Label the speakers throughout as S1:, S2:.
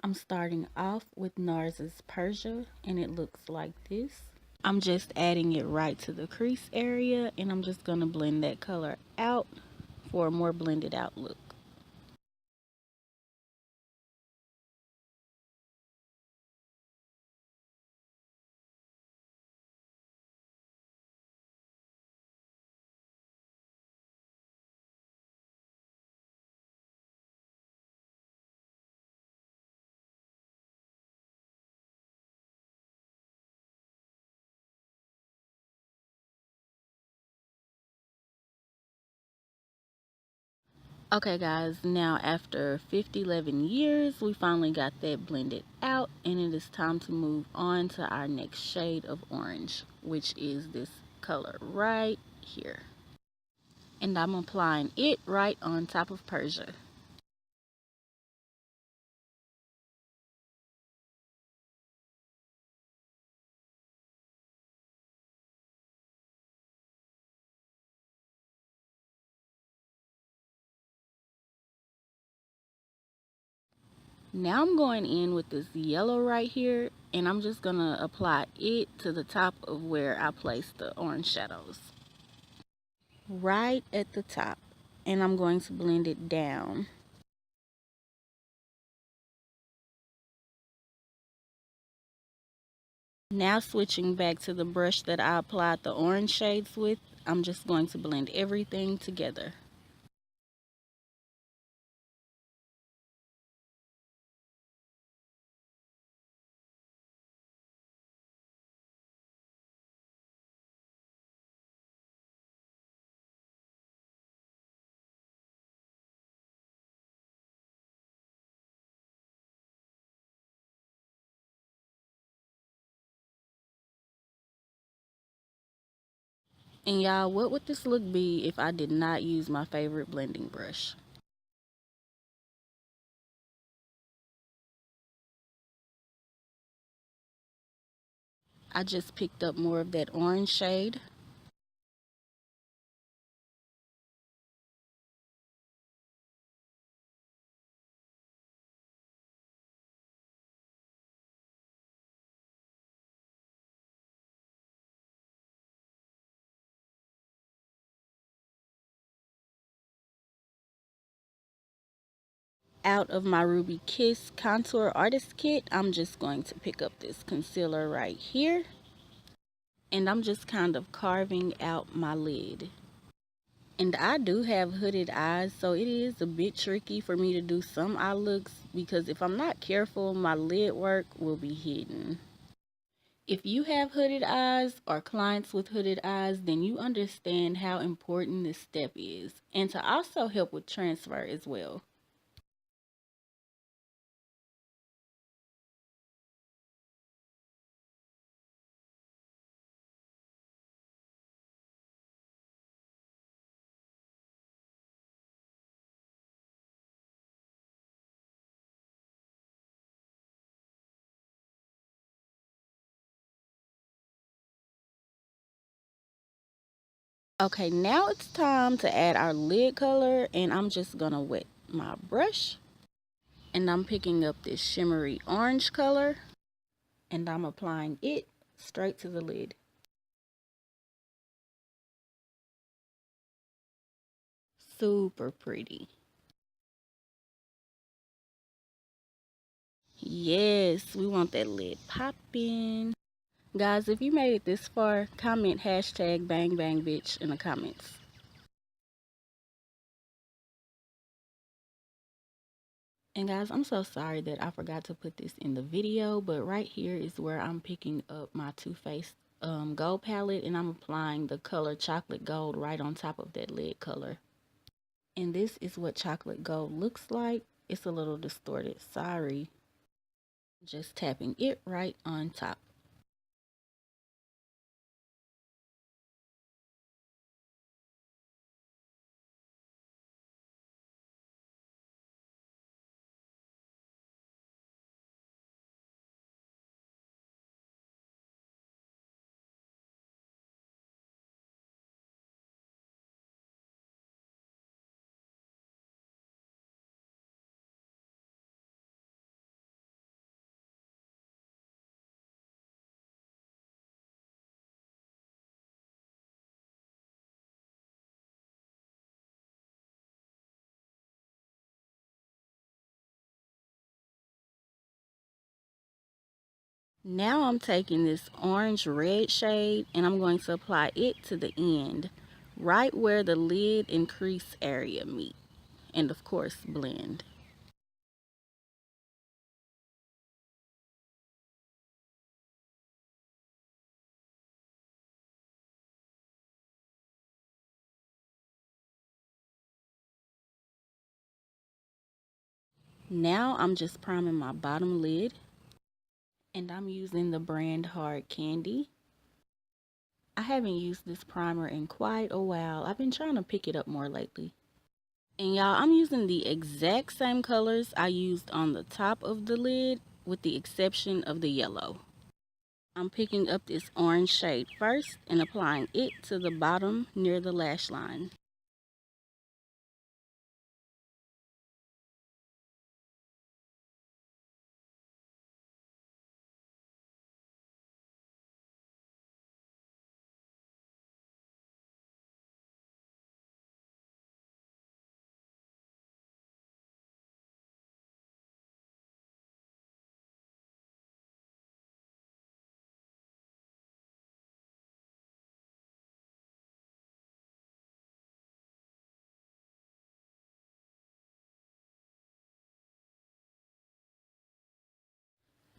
S1: I'm starting off with NARS's Persia and it looks like this. I'm just adding it right to the crease area and I'm just going to blend that color out for a more blended out look. Okay guys, now after 11 years, we finally got that blended out and it is time to move on to our next shade of orange, which is this color right here. And I'm applying it right on top of Persia. Now I'm going in with this yellow right here and I'm just gonna apply it to the top of where I placed the orange shadows. Right at the top. And I'm going to blend it down. Now switching back to the brush that I applied the orange shades with, I'm just going to blend everything together. And y'all, what would this look be if I did not use my favorite blending brush? I just picked up more of that orange shade. Out of my Ruby Kiss Contour Artist Kit, I'm just going to pick up this concealer right here. And I'm just kind of carving out my lid. And I do have hooded eyes, so it is a bit tricky for me to do some eye looks because if I'm not careful, my lid work will be hidden. If you have hooded eyes or clients with hooded eyes, then you understand how important this step is, and to also help with transfer as well. Okay, now it's time to add our lid color, and I'm just gonna wet my brush. And I'm picking up this shimmery orange color, and I'm applying it straight to the lid. Super pretty. Yes, we want that lid popping. Guys, if you made it this far, comment hashtag bang bang bitch in the comments. And guys, I'm so sorry that I forgot to put this in the video, but right here is where I'm picking up my Too Faced gold palette and I'm applying the color chocolate gold right on top of that lid color. And this is what chocolate gold looks like. It's a little distorted, sorry. Just tapping it right on top. Now I'm taking this orange red shade and I'm going to apply it to the end, right where the lid and crease area meet, and of course blend. Now I'm just priming my bottom lid, and I'm using the brand Hard Candy. I haven't used this primer in quite a while. I've been trying to pick it up more lately. And y'all, I'm using the exact same colors I used on the top of the lid, with the exception of the yellow. I'm picking up this orange shade first and applying it to the bottom near the lash line.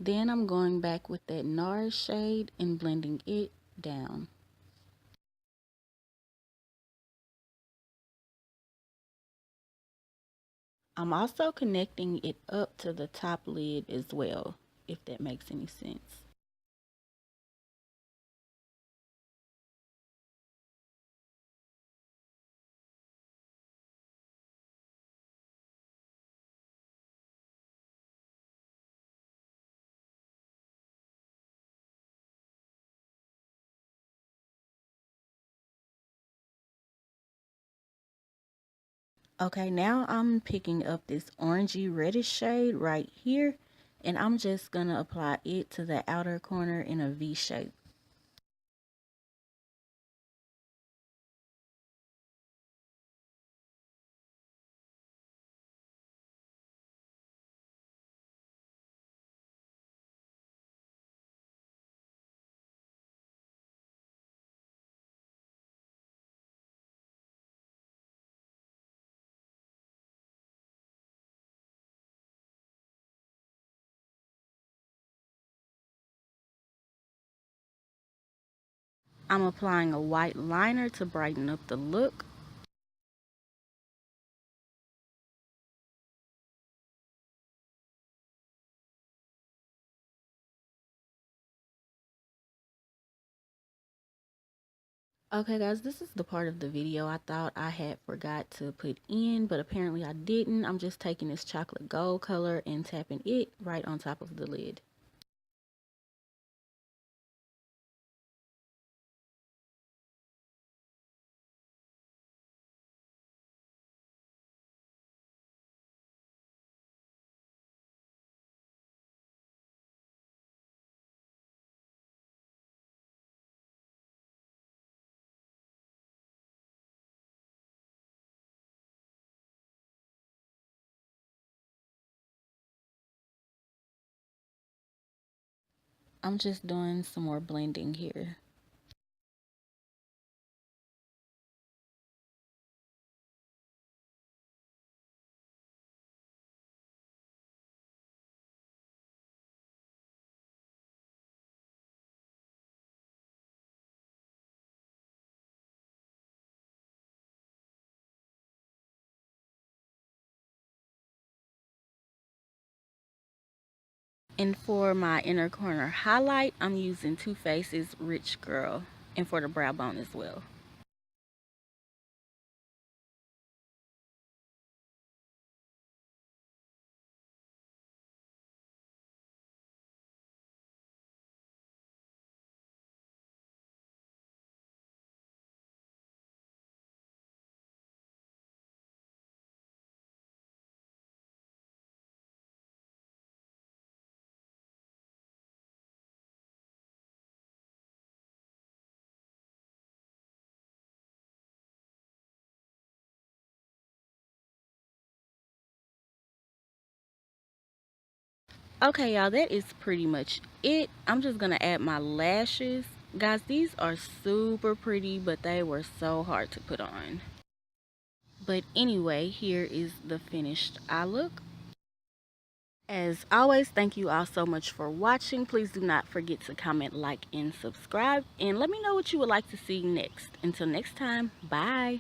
S1: Then I'm going back with that NARS shade and blending it down. I'm also connecting it up to the top lid as well, if that makes any sense. Okay, now I'm picking up this orangey reddish shade right here, and I'm just gonna apply it to the outer corner in a V shape. I'm applying a white liner to brighten up the look. Okay guys, this is the part of the video I thought I had forgot to put in, but apparently I didn't. I'm just taking this chocolate gold color and tapping it right on top of the lid. I'm just doing some more blending here. And for my inner corner highlight, I'm using Too Faced's Rich Girl, and for the brow bone as well. Okay, y'all, that is pretty much it. I'm just gonna add my lashes. Guys, these are super pretty, but they were so hard to put on. But anyway, here is the finished eye look. As always, thank you all so much for watching. Please do not forget to comment, like, and subscribe. And let me know what you would like to see next. Until next time, bye.